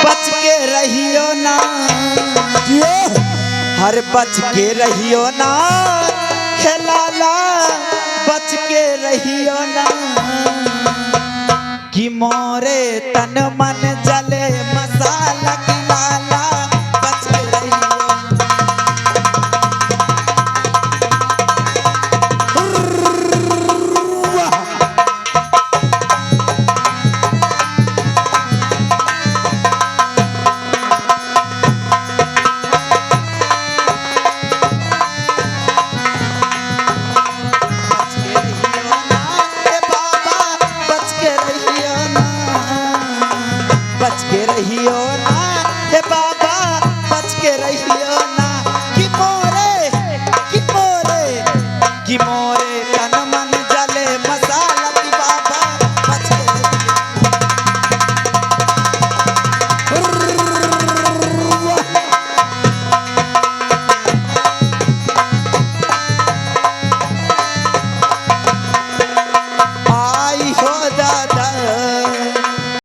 बच के रहियो ना, हर बच के रहियो ना हे लाला, बच के रहियो ना कि मोरे तन मन जले मसाला की लाला, बच के रहियो। बच के रहियो ना हे बाबा,